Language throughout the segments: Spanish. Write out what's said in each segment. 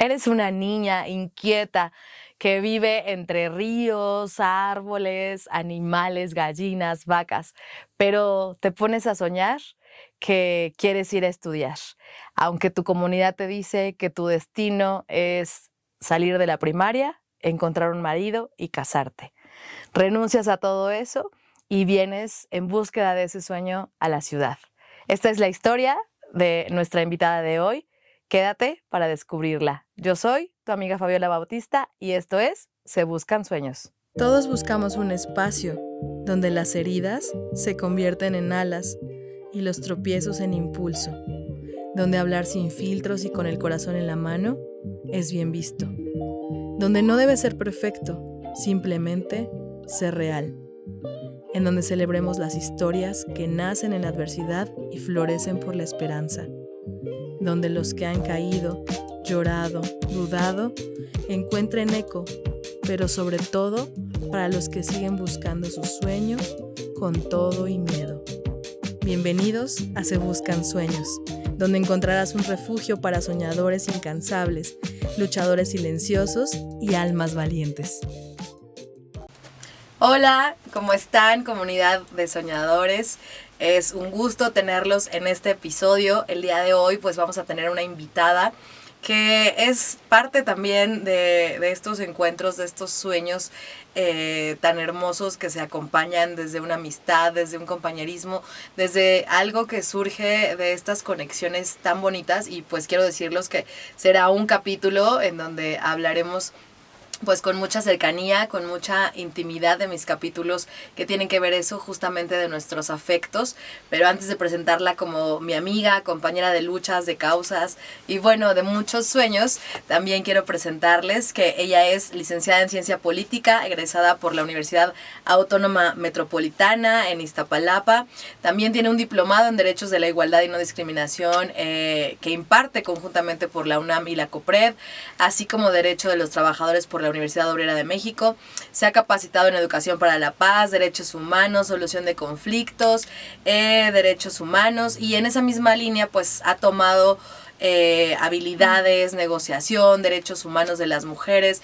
Eres una niña inquieta que vive entre ríos, árboles, animales, gallinas, vacas, pero te pones a soñar que quieres ir a estudiar, aunque tu comunidad te dice que tu destino es salir de la primaria, encontrar un marido y casarte. Renuncias a todo eso y vienes en búsqueda de ese sueño a la ciudad. Esta es la historia de nuestra invitada de hoy. Quédate para descubrirla. Yo soy tu amiga Fabiola Bautista y esto es Se Buscan Sueños. Todos buscamos un espacio donde las heridas se convierten en alas y los tropiezos en impulso, donde hablar sin filtros y con el corazón en la mano es bien visto, donde no debe ser perfecto, simplemente ser real, en donde celebremos las historias que nacen en la adversidad y florecen por la esperanza, donde los que han caído, llorado, dudado, encuentren eco, pero sobre todo para los que siguen buscando sus sueños con todo y miedo. Bienvenidos a Se Buscan Sueños, donde encontrarás un refugio para soñadores incansables, luchadores silenciosos y almas valientes. Hola, ¿cómo están, comunidad de soñadores? Es un gusto tenerlos en este episodio. El día de hoy pues vamos a tener una invitada que es parte también de estos encuentros, de estos sueños tan hermosos que se acompañan desde una amistad, desde un compañerismo, desde algo que surge de estas conexiones tan bonitas. Y pues quiero decirles que será un capítulo en donde hablaremos pues con mucha cercanía, con mucha intimidad de mis capítulos que tienen que ver eso justamente de nuestros afectos. Pero antes de presentarla como mi amiga, compañera de luchas, de causas y bueno, de muchos sueños, también quiero presentarles que ella es licenciada en Ciencia Política, egresada por la Universidad Autónoma Metropolitana en Iztapalapa. También tiene un diplomado en Derechos de la Igualdad y No Discriminación que imparte conjuntamente por la UNAM y la COPRED, así como Derecho de los Trabajadores por la Universidad Obrera de México. Se ha capacitado en Educación para la Paz, Derechos Humanos, Solución de Conflictos, Derechos Humanos, y en esa misma línea pues ha tomado habilidades, negociación, derechos humanos de las mujeres,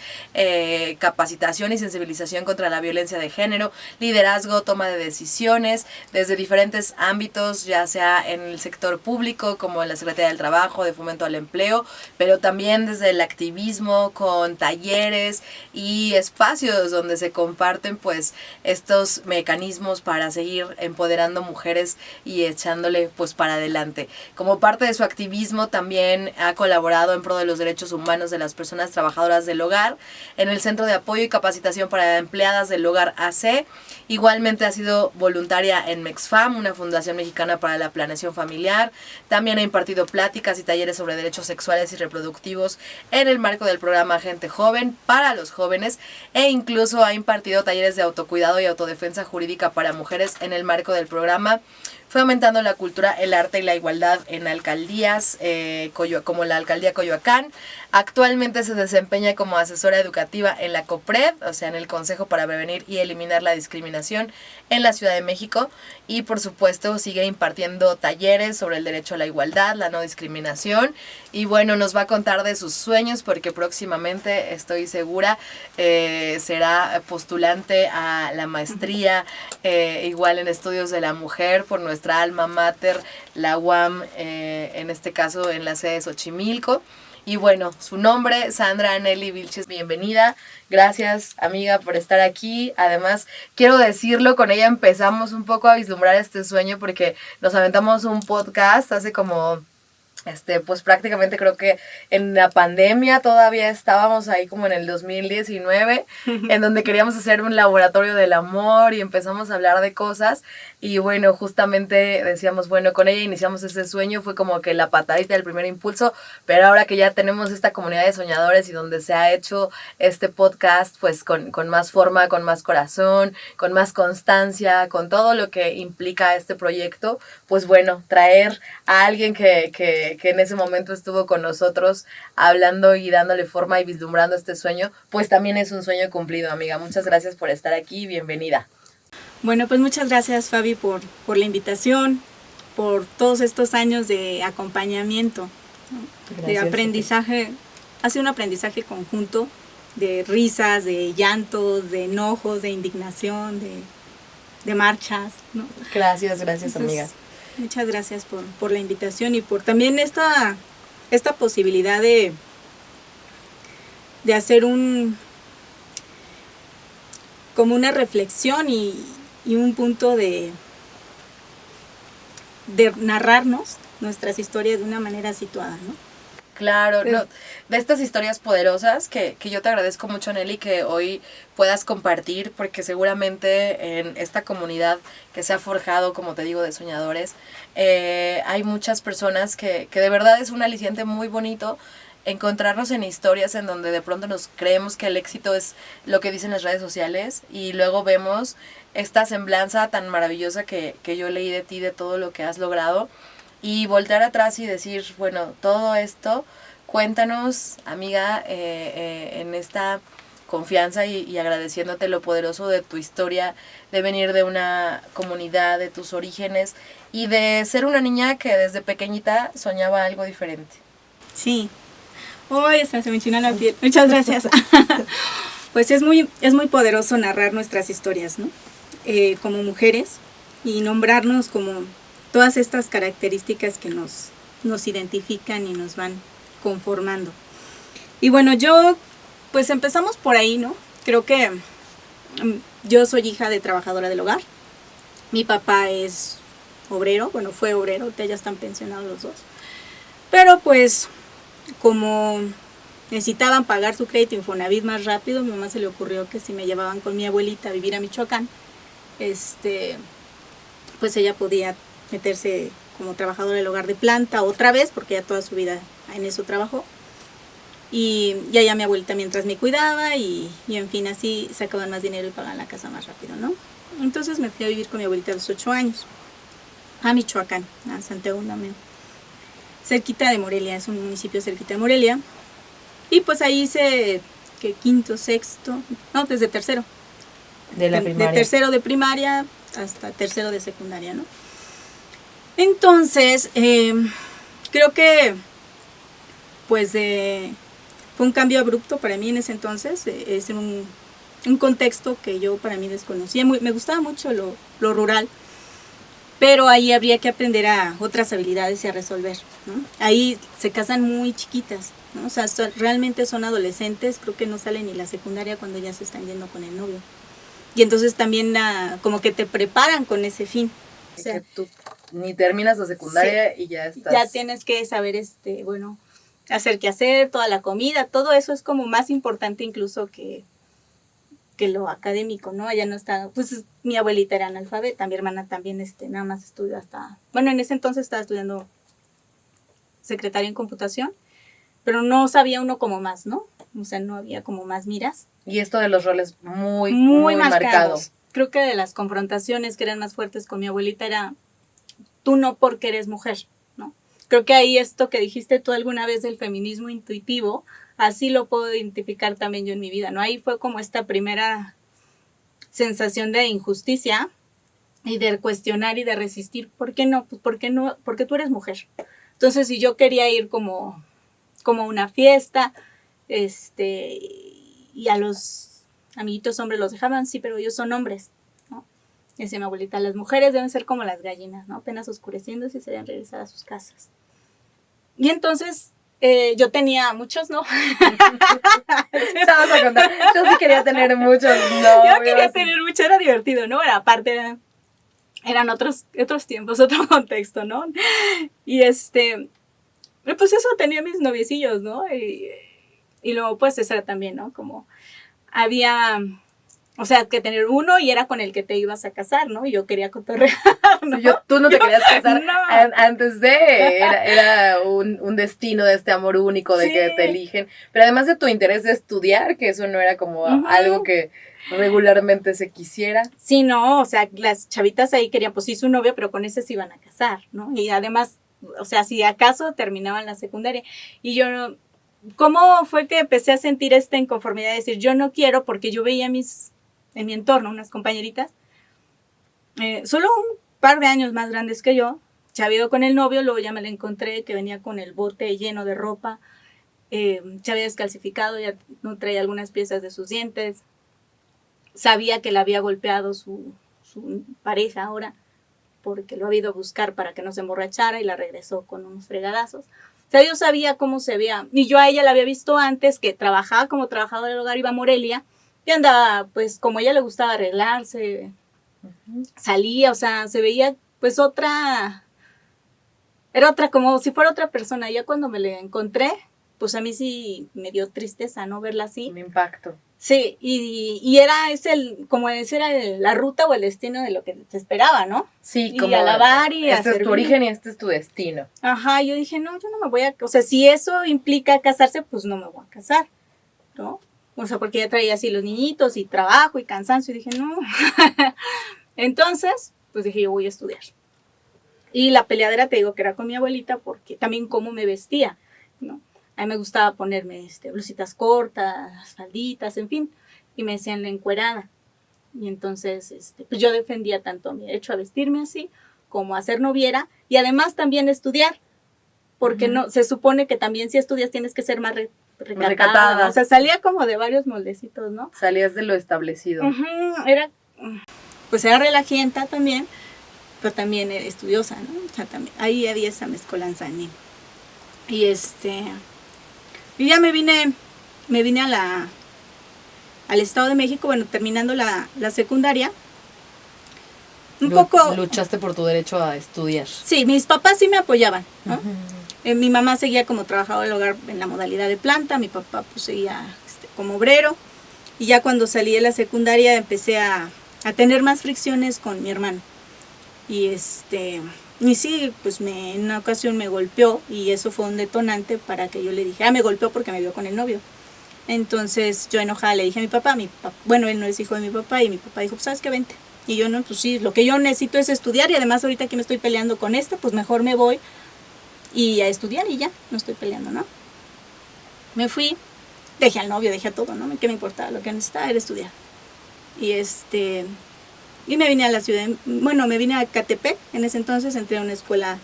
capacitación y sensibilización contra la violencia de género, liderazgo, toma de decisiones desde diferentes ámbitos, ya sea en el sector público como en la Secretaría del Trabajo, de Fomento al Empleo, pero también desde el activismo con talleres y espacios donde se comparten pues estos mecanismos para seguir empoderando mujeres y echándole pues para adelante. Como parte de su activismo también ha colaborado en pro de los derechos humanos de las personas trabajadoras del hogar en el Centro de Apoyo y Capacitación para Empleadas del Hogar AC. Igualmente ha sido voluntaria en MEXFAM, una fundación mexicana para la planeación familiar. También ha impartido pláticas y talleres sobre derechos sexuales y reproductivos en el marco del programa Gente Joven para los jóvenes, e incluso ha impartido talleres de autocuidado y autodefensa jurídica para mujeres en el marco del programa Fomentando la Cultura, el Arte y la Igualdad en alcaldías como la alcaldía Coyoacán. Actualmente se desempeña como asesora educativa en la COPRED, o sea en el Consejo para Prevenir y Eliminar la Discriminación en la Ciudad de México, y por supuesto sigue impartiendo talleres sobre el derecho a la igualdad, la no discriminación, y bueno, nos va a contar de sus sueños porque próximamente estoy segura será postulante a la maestría igual en estudios de la mujer por nuestra alma mater, la UAM, en este caso en la sede de Xochimilco. Y bueno, su nombre, Sandra Nelly Vilches, bienvenida. Gracias, amiga, por estar aquí. Además, quiero decirlo, con ella empezamos un poco a vislumbrar este sueño porque nos aventamos un podcast hace como pues prácticamente creo que en la pandemia todavía estábamos ahí como en el 2019, en donde queríamos hacer un laboratorio del amor y empezamos a hablar de cosas. Y bueno, justamente decíamos, bueno, con ella iniciamos ese sueño, fue como que la patadita del primer impulso, pero ahora que ya tenemos esta comunidad de soñadores y donde se ha hecho este podcast pues con más forma, con más corazón, con más constancia, con todo lo que implica este proyecto, pues bueno, traer a alguien que en ese momento estuvo con nosotros hablando y dándole forma y vislumbrando este sueño, pues también es un sueño cumplido, amiga. Muchas gracias por estar aquí, bienvenida. Bueno, pues muchas gracias, Fabi, por la invitación, por todos estos años de acompañamiento, de aprendizaje ha sido un aprendizaje conjunto de risas, de llantos, de enojos, de indignación, de marchas, ¿no? Gracias, Entonces, amiga. muchas gracias por la invitación y por también esta posibilidad de hacer como una reflexión y un punto de narrarnos nuestras historias de una manera situada, ¿no? Claro, no, de estas historias poderosas que yo te agradezco mucho, Nelly, que hoy puedas compartir, porque seguramente en esta comunidad que se ha forjado, como te digo, de soñadores, hay muchas personas que de verdad es un aliciente muy bonito encontrarnos en historias en donde de pronto nos creemos que el éxito es lo que dicen las redes sociales y luego vemos esta semblanza tan maravillosa que yo leí de ti, de todo lo que has logrado, y voltear atrás y decir, bueno, todo esto, cuéntanos, amiga, en esta confianza y agradeciéndote lo poderoso de tu historia, de venir de una comunidad, de tus orígenes y de ser una niña que desde pequeñita soñaba algo diferente. Sí. Uy, hasta se me enchina la piel. Muchas gracias. Pues es muy poderoso narrar nuestras historias, ¿no? Como mujeres y nombrarnos como todas estas características que nos identifican y nos van conformando. Y bueno, pues empezamos por ahí, ¿no? Creo que yo soy hija de trabajadora del hogar. Mi papá es obrero, bueno, fue obrero, ya están pensionados los dos. Pero pues, como necesitaban pagar su crédito Infonavit más rápido, a mi mamá se le ocurrió que si me llevaban con mi abuelita a vivir a Michoacán, pues ella podía meterse como trabajadora del hogar de planta otra vez, porque ya toda su vida en eso trabajó. Y allá mi abuelita mientras me cuidaba y en fin, así sacaban más dinero y pagaban la casa más rápido, ¿no? Entonces me fui a vivir con mi abuelita a los 8 años, a Michoacán, a Santiago Nameo, cerquita de Morelia, es un municipio cerquita de Morelia. Y pues ahí hice, que quinto, sexto, no, desde tercero. De la primaria. De tercero de primaria hasta tercero de secundaria, ¿no? Entonces, creo que pues fue un cambio abrupto para mí en ese entonces, es un contexto que yo para mí desconocía, me gustaba mucho lo rural, pero ahí habría que aprender a otras habilidades y a resolver, ¿no? Ahí se casan muy chiquitas, ¿no? O sea, realmente son adolescentes, creo que no salen ni la secundaria cuando ya se están yendo con el novio. Y entonces también como que te preparan con ese fin. O sea, que tú ni terminas la secundaria, sí, y ya estás. Ya tienes que saber, bueno, hacer qué hacer, toda la comida, todo eso es como más importante incluso que lo académico, ¿no? Ella no está, pues mi abuelita era analfabeta, mi hermana también nada más estudió bueno, en ese entonces estaba estudiando secretaria en computación, pero no sabía uno como más, ¿no? O sea, no había como más miras. Y esto de los roles muy marcado. Creo que de las confrontaciones que eran más fuertes con mi abuelita era, tú no porque eres mujer, ¿no? Creo que ahí esto que dijiste tú alguna vez del feminismo intuitivo, así lo puedo identificar también yo en mi vida, ¿no? Ahí fue como esta primera sensación de injusticia y de cuestionar y de resistir. ¿Por qué no? Pues porque tú eres mujer. Entonces, si yo quería ir como una fiesta, y a los amiguitos hombres los dejaban, sí, pero ellos son hombres, ¿no? Decía mi abuelita, las mujeres deben ser como las gallinas, ¿no? Apenas oscureciéndose y se deben regresar a sus casas. Y entonces, yo tenía muchos, ¿no? Vamos a contar. Yo sí quería tener muchos, no. Yo quería tener mucho, era divertido, ¿no? Era aparte, eran otros tiempos, otro contexto, ¿no? Y pues eso, tenía mis noviecillos, ¿no? Y luego, pues, eso era también, ¿no? Como había, o sea, que tener uno y era con el que te ibas a casar, ¿no? Y yo quería cotorrear, ¿no? Sí, tú no te querías casar antes era un destino de este amor único, de que te eligen. Pero además de tu interés de estudiar, que eso no era como algo que regularmente se quisiera. Sí, no, o sea, las chavitas ahí querían, pues sí, su novio, pero con ese se iban a casar, ¿no? Y además, o sea, si acaso terminaban la secundaria. Y yo no, ¿cómo fue que empecé a sentir esta inconformidad de decir, yo no quiero? Porque yo veía en mi entorno, unas compañeritas, solo un par de años más grandes que yo, se había ido con el novio, luego ya me la encontré, que venía con el bote lleno de ropa, se había descalcificado, ya no traía algunas piezas de sus dientes, sabía que la había golpeado su pareja ahora, porque lo ha ido a buscar para que no se emborrachara y la regresó con unos fregadazos. O sea, yo sabía cómo se veía, y yo a ella la había visto antes, que trabajaba como trabajadora del hogar, iba a Morelia, y andaba, pues, como a ella le gustaba arreglarse, salía, o sea, se veía, pues, era otra, como si fuera otra persona. Ya cuando me la encontré, pues a mí sí me dio tristeza, ¿no? Verla así. Un impacto. Sí, y era como esa era la ruta o el destino de lo que se esperaba, ¿no? Sí, y como a lavar y a este es tu servir. origen y este es tu destino. Ajá, yo dije, no, yo no me voy a, o sea, si eso implica casarse, pues no me voy a casar, ¿no? O sea, porque ya traía así los niñitos y trabajo y cansancio, y dije, no. Entonces, pues dije, yo voy a estudiar. Y la peleadera, te digo, que era con mi abuelita, porque también cómo me vestía, ¿no? A mí me gustaba ponerme blusitas cortas, falditas, en fin, y me decían la encuerada. Y entonces, pues yo defendía tanto mi derecho a vestirme así, como a ser noviera, y además también estudiar, porque no se supone que también si estudias tienes que ser más recatada, ¿no? O sea, salía como de varios moldecitos, ¿no? Salías de lo establecido. Pues era relajienta también, pero también era estudiosa, ¿no? O sea, también, ahí había esa mezcolanza en mí. Y y ya me vine al Estado de México, bueno, terminando la secundaria. Luchaste por tu derecho a estudiar. Sí, mis papás sí me apoyaban, ¿no? Mi mamá seguía como trabajadora del hogar en la modalidad de planta, mi papá pues seguía como obrero, y ya cuando salí de la secundaria empecé a tener más fricciones con mi hermano. Y sí, pues en una ocasión me golpeó, y eso fue un detonante para que yo le dije, me golpeó porque me vio con el novio. Entonces yo enojada le dije a mi papá, bueno, él no es hijo de mi papá, y mi papá dijo, pues sabes qué, vente. Y yo, no, pues sí, lo que yo necesito es estudiar, y además ahorita que me estoy peleando con pues mejor me voy y a estudiar y ya, no estoy peleando, ¿no? Me fui, dejé al novio, dejé a todo, ¿no? ¿Qué me importaba? Lo que necesitaba era estudiar. Y me vine a la ciudad, me vine a Catepec. En ese entonces entré a una escuela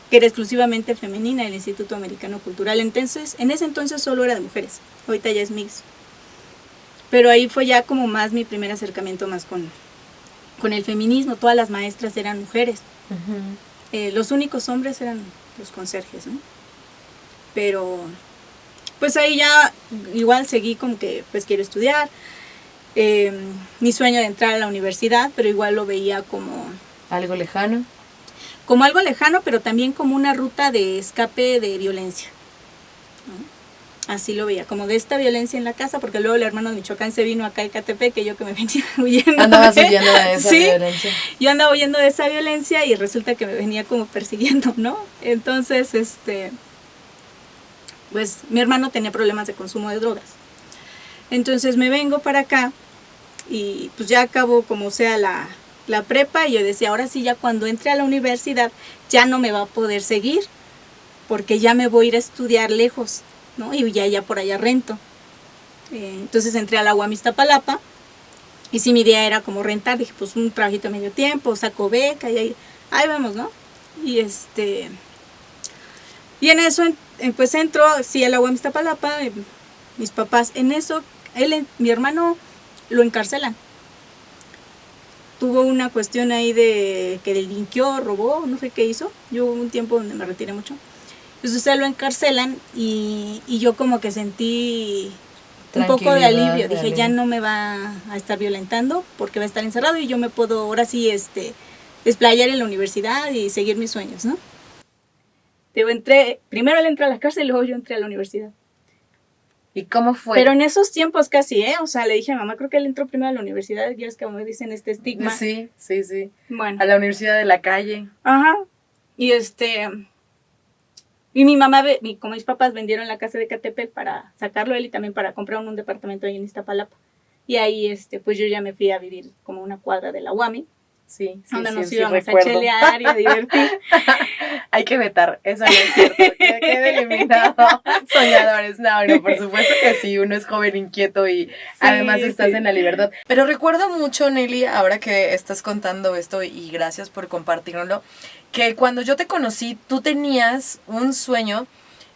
que era exclusivamente femenina, el Instituto Americano Cultural. Entonces, en ese entonces solo era de mujeres, ahorita ya es mix. Pero ahí fue ya como más mi primer acercamiento más con el feminismo. Todas las maestras eran mujeres. Los únicos hombres eran los conserjes, ¿no? Pero pues ahí ya igual seguí como que pues quiero estudiar. Mi sueño de entrar a la universidad, pero igual lo veía como algo lejano. Como algo lejano, pero también como una ruta de escape de violencia, ¿no? Así lo veía, como de esta violencia en la casa, porque luego el hermano de Michoacán se vino acá a Catepec, que yo que me venía huyendo. Andabas huyendo de esa violencia. Yo andaba huyendo de esa violencia y resulta que me venía como persiguiendo, ¿no? Entonces, pues mi hermano tenía problemas de consumo de drogas. Entonces me vengo para acá y pues ya acabo como sea la prepa, y yo decía, ahora sí, ya cuando entre a la universidad ya no me va a poder seguir, porque ya me voy a ir a estudiar lejos, ¿no? Y ya por allá rento. Entonces entré a la UAM Iztapalapa, y sí, mi idea era como rentar. Dije, pues un trabajito a medio tiempo, saco beca, y ahí vamos, ¿no? Y en eso, pues entro, sí, a la UAM Iztapalapa, mis papás, en eso, mi hermano lo encarcelan. Tuvo una cuestión ahí de que delinquió, robó, no sé qué hizo. Yo hubo un tiempo donde me retiré mucho. Pues ustedes lo encarcelan, y yo como que sentí un poco de alivio. Dije, ya no me va a estar violentando porque va a estar encerrado, y yo me puedo ahora sí desplayar en la universidad y seguir mis sueños, ¿no? Primero él entró a la cárcel y luego yo entré a la universidad. ¿Y cómo fue? Pero en esos tiempos casi, o sea, le dije a mamá, creo que él entró primero a la universidad, ya es que me dicen este estigma. Sí. Bueno. A la universidad de la calle. Ajá. Y y mi mamá, como mis papás vendieron la casa de Catepec para sacarlo él y también para comprar un departamento ahí en Iztapalapa. Y ahí, pues yo ya me fui a vivir como una cuadra de la UAMI. Sí, donde nos íbamos a chelear y a divertir. Hay que vetar, eso no es cierto, que quede eliminado. Soñadores, no, por supuesto que sí, uno es joven, inquieto, y además estás en la libertad. Pero recuerdo mucho, Nelly, ahora que estás contando esto, y gracias por compartirlo, que cuando yo te conocí, tú tenías un sueño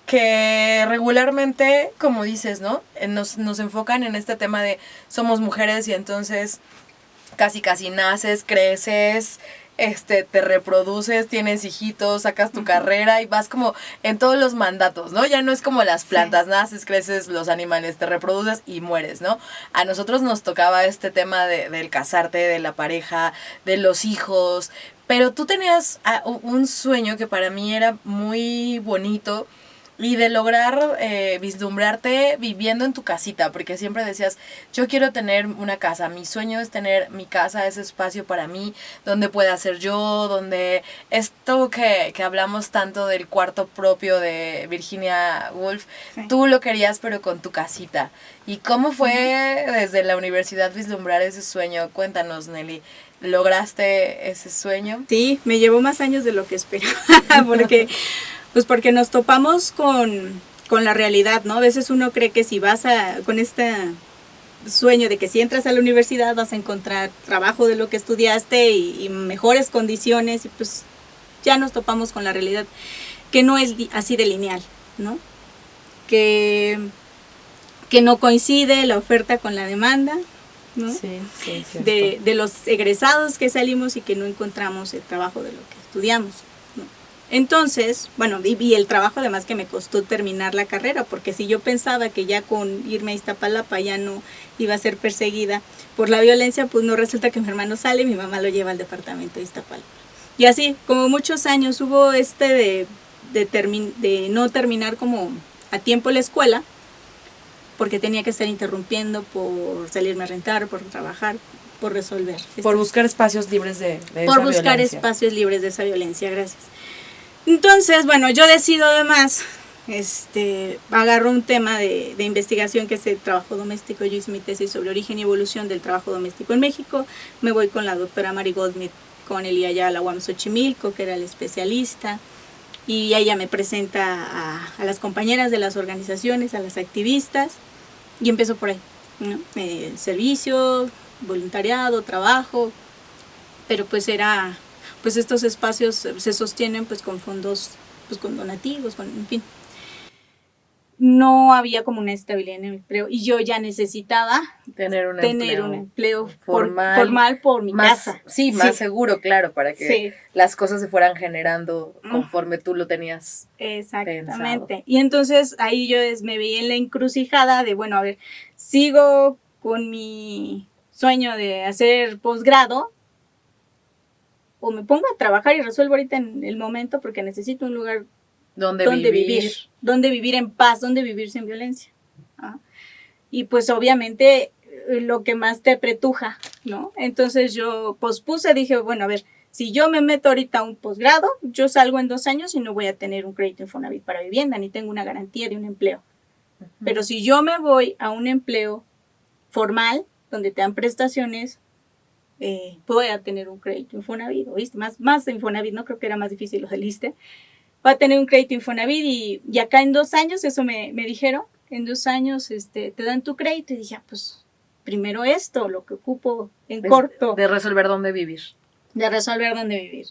que regularmente, como dices, ¿no? Nos enfocan en este tema de somos mujeres y entonces casi naces, creces, te reproduces, tienes hijitos, sacas tu carrera y vas como en todos los mandatos, ¿no? Ya no es como las plantas, naces, creces, los animales, te reproduces y mueres, ¿no? A nosotros nos tocaba este tema del casarte, de la pareja, de los hijos, pero tú tenías un sueño que para mí era muy bonito, y de lograr vislumbrarte viviendo en tu casita, porque siempre decías, yo quiero tener una casa, mi sueño es tener mi casa, ese espacio para mí, donde pueda ser yo, donde esto que hablamos tanto del cuarto propio de Virginia Woolf, tú lo querías pero con tu casita. ¿Y cómo fue desde la universidad vislumbrar ese sueño? Cuéntanos, Nelly. ¿Lograste ese sueño? Sí, me llevó más años de lo que esperaba, porque nos topamos con la realidad, ¿no? A veces uno cree que si vas con este sueño de que si entras a la universidad vas a encontrar trabajo de lo que estudiaste y mejores condiciones, y pues ya nos topamos con la realidad que no es así de lineal, ¿no? Que no coincide la oferta con la demanda, ¿no? Sí, de los egresados que salimos y que no encontramos el trabajo de lo que estudiamos, ¿no? Entonces, bueno, y el trabajo además que me costó terminar la carrera, porque si yo pensaba que ya con irme a Iztapalapa ya no iba a ser perseguida por la violencia, pues no, resulta que mi hermano sale y mi mamá lo lleva al departamento de Iztapalapa. Y así, como muchos años hubo de no terminar como a tiempo la escuela, porque tenía que estar interrumpiendo por salirme a rentar, por trabajar, por resolver. Por buscar espacios libres de esa violencia. Por buscar espacios libres de esa violencia, gracias. Entonces, bueno, yo decido además, agarro un tema de investigación que es el trabajo doméstico. Yo hice mi tesis sobre origen y evolución del trabajo doméstico en México. Me voy con la doctora Mary Goldsmith Connelly allá a la UAM Xochimilco, que era el especialista. Y ella me presenta a las compañeras de las organizaciones, a las activistas, y empezó por ahí, ¿no? Servicio, voluntariado, trabajo, pero pues estos espacios se sostienen pues con fondos, pues con donativos, en fin. No había como una estabilidad en el empleo y yo ya necesitaba tener un empleo formal por mi casa. Sí, más seguro, claro, para que las cosas se fueran generando conforme tú lo tenías exactamente pensado. Y entonces ahí yo me veía en la encrucijada de, bueno, a ver, sigo con mi sueño de hacer posgrado o me pongo a trabajar y resuelvo ahorita en el momento porque necesito un lugar donde vivir en paz, donde vivir sin violencia. Y pues obviamente lo que más te apretuja, ¿no? Entonces yo pospuse, dije, bueno, a ver, si yo me meto ahorita a un posgrado, yo salgo en 2 años y no voy a tener un crédito Infonavit para vivienda, ni tengo una garantía de un empleo. Pero si yo me voy a un empleo formal, donde te dan prestaciones, voy a tener un crédito Infonavit, ¿oíste? Más de Infonavit, no creo que era más difícil lo del ISSSTE. Va a tener un crédito Infonavit y acá en 2 años, eso me dijeron, en 2 años te dan tu crédito. Y dije, pues primero esto, lo que ocupo en corto. De resolver dónde vivir.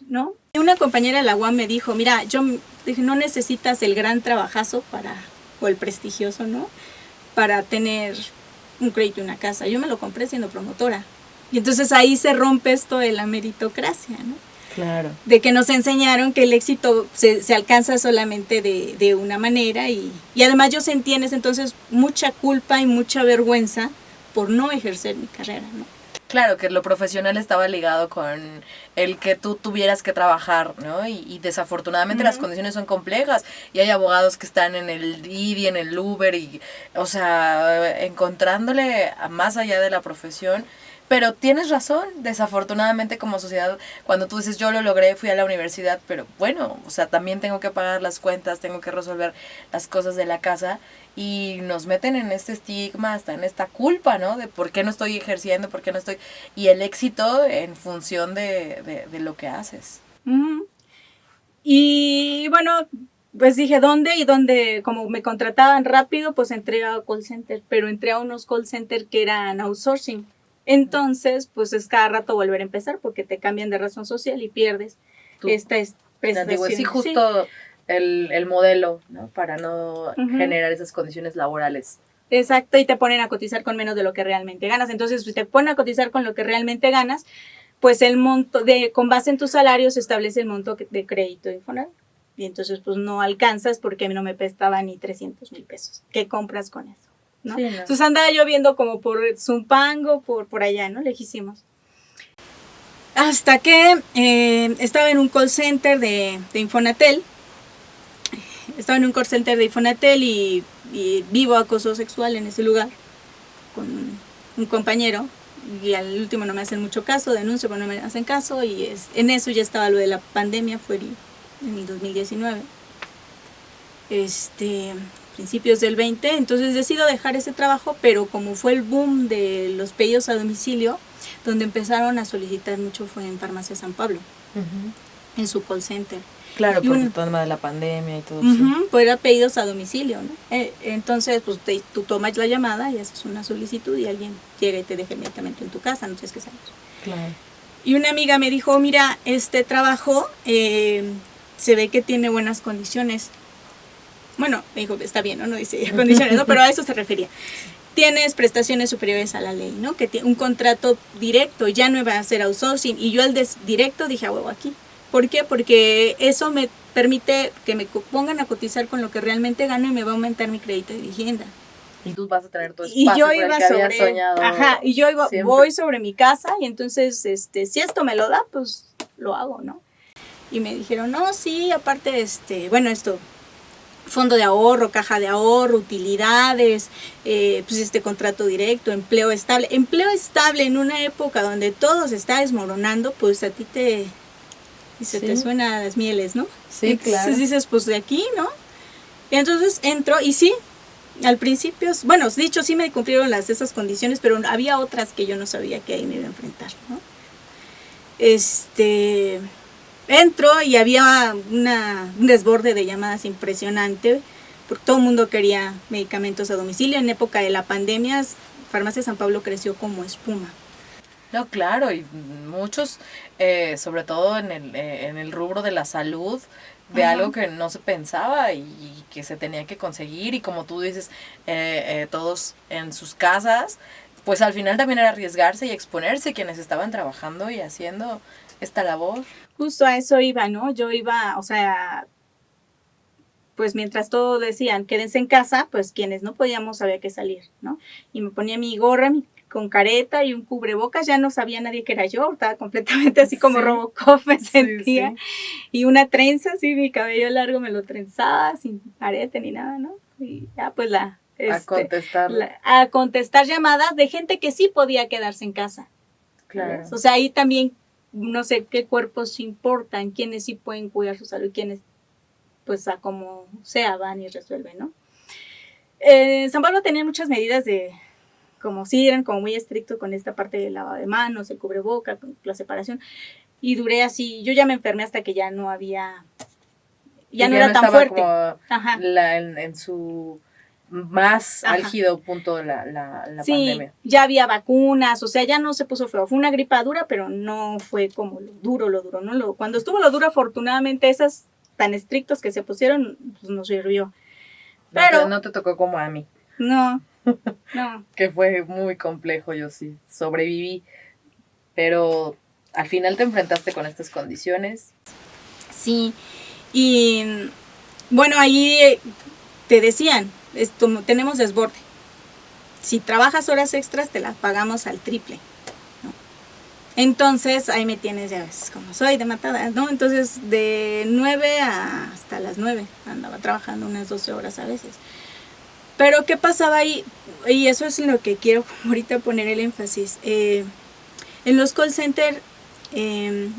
¿No? Y una compañera de la UAM me dijo, mira, yo dije, no necesitas el gran trabajazo o el prestigioso, ¿no? Para tener un crédito y una casa. Yo me lo compré siendo promotora. Y entonces ahí se rompe esto de la meritocracia, ¿no? Claro. De que nos enseñaron que el éxito se alcanza solamente de una manera y además yo sentí en ese entonces mucha culpa y mucha vergüenza por no ejercer mi carrera, ¿no? Claro, que lo profesional estaba ligado con el que tú tuvieras que trabajar, ¿no? Y desafortunadamente las condiciones son complejas y hay abogados que están en el Didi, en el Uber y, o sea, encontrándole más allá de la profesión. Pero tienes razón, desafortunadamente como sociedad, cuando tú dices yo lo logré, fui a la universidad, pero bueno, o sea, también tengo que pagar las cuentas, tengo que resolver las cosas de la casa y nos meten en este estigma, hasta en esta culpa, ¿no? De por qué no estoy ejerciendo, por qué no estoy... Y el éxito en función de lo que haces. Y bueno, pues dije, ¿dónde? Y donde como me contrataban rápido, pues entré a call center, pero entré a unos call center que eran outsourcing. Entonces, pues es cada rato volver a empezar porque te cambian de razón social y pierdes esta prestación. Sí, justo el modelo, ¿no? Para no Ujú. generar esas condiciones laborales. Exacto, y te ponen a cotizar con menos de lo que realmente ganas. Entonces, si te ponen a cotizar con lo que realmente ganas, pues el monto, con base en tus salarios, se establece el monto de crédito de Infonavit. Y entonces, pues no alcanzas porque a mí no me prestaba ni 300,000 pesos. ¿Qué compras con eso? ¿No? Sí, no. Entonces andaba yo viendo como por Zumpango, por allá, ¿no? Lejísimos. Hasta que estaba en un call center de Infonatel. Estaba en un call center de Infonatel y vivo acoso sexual en ese lugar con un compañero, y al último no me hacen mucho caso, denuncio pero no me hacen caso, y en eso ya estaba lo de la pandemia, fue en el 2019, principios del 20, entonces decido dejar ese trabajo, pero como fue el boom de los pedidos a domicilio, donde empezaron a solicitar mucho fue en Farmacia San Pablo, en su call center. Claro, Y por el tema de la pandemia y todo eso. Pues era pedidos a domicilio, ¿no? Entonces, pues tú tomas la llamada y haces una solicitud y alguien llega y te deja inmediatamente en tu casa, no tienes que salir. Claro. Y una amiga me dijo, mira, este trabajo se ve que tiene buenas condiciones. Bueno, me dijo, está bien, no dice condiciones, ¿no? Pero a eso se refería. Tienes prestaciones superiores a la ley, ¿no? Que un contrato directo, ya no iba a ser outsourcing. Y yo al directo dije, a huevo, aquí. ¿Por qué? Porque eso me permite que me pongan a cotizar con lo que realmente gano y me va a aumentar mi crédito de vivienda. Y tú vas a tener tu espacio Y yo por el iba que habías soñado. Ajá, y yo siempre. voy sobre mi casa y entonces, si esto me lo da, pues lo hago, ¿no? Y me dijeron, no, sí, aparte, bueno, esto, fondo de ahorro, caja de ahorro, utilidades, pues contrato directo, empleo estable. Empleo estable en una época donde todo se está desmoronando, pues a ti te suena a las mieles, ¿no? Sí, entonces claro. Dices, pues de aquí, ¿no? Y entonces entro y sí, al principio, bueno, dicho, sí me cumplieron esas condiciones, pero había otras que yo no sabía que ahí me iba a enfrentar, ¿no? Entro y había un desborde de llamadas impresionante, porque todo el mundo quería medicamentos a domicilio. En época de la pandemia, Farmacia San Pablo creció como espuma. No, claro, y muchos, sobre todo en el rubro de la salud, de algo que no se pensaba y que se tenía que conseguir, y como tú dices, todos en sus casas, pues al final también era arriesgarse y exponerse quienes estaban trabajando y haciendo esta labor. Justo a eso iba, ¿no? Yo iba, o sea, pues mientras todos decían, quédense en casa, pues quienes no podíamos había que salir, ¿no? Y me ponía mi gorra, con careta y un cubrebocas, ya no sabía nadie que era yo, estaba completamente así como Robocop, me sentía, sí. Y una trenza, así, mi cabello largo me lo trenzaba, sin arete ni nada, ¿no? Y ya pues a contestar llamadas de gente que sí podía quedarse en casa. Claro. ¿Sabes? O sea, ahí también, no sé qué cuerpos importan, quiénes sí pueden cuidar su salud, quiénes pues a como sea van y resuelven, ¿no? San Pablo tenía muchas medidas como sí, eran como muy estrictos con esta parte del lavado de manos, el cubreboca, la separación, y duré así, yo ya me enfermé hasta que ya no había, ya no era tan fuerte. Ajá. En su más álgido punto de la sí, pandemia. Sí, ya había vacunas, o sea, ya no se puso feo, fue una gripa dura, pero no fue como lo duro, ¿no? Cuando estuvo lo duro, afortunadamente, esas tan estrictos que se pusieron, pues nos sirvió. Pero no te tocó como a mí. No. Que fue muy complejo, yo sí sobreviví, pero al final te enfrentaste con estas condiciones. Sí, y bueno, ahí te decían, tenemos desborde. Si trabajas horas extras, te las pagamos al triple, ¿no? Entonces, ahí me tienes, ya ves, como soy de matada, ¿no? Entonces, de 9 hasta las 9 andaba trabajando unas 12 horas a veces. Pero, ¿qué pasaba ahí? Y eso es en lo que quiero ahorita poner el énfasis. En los call centers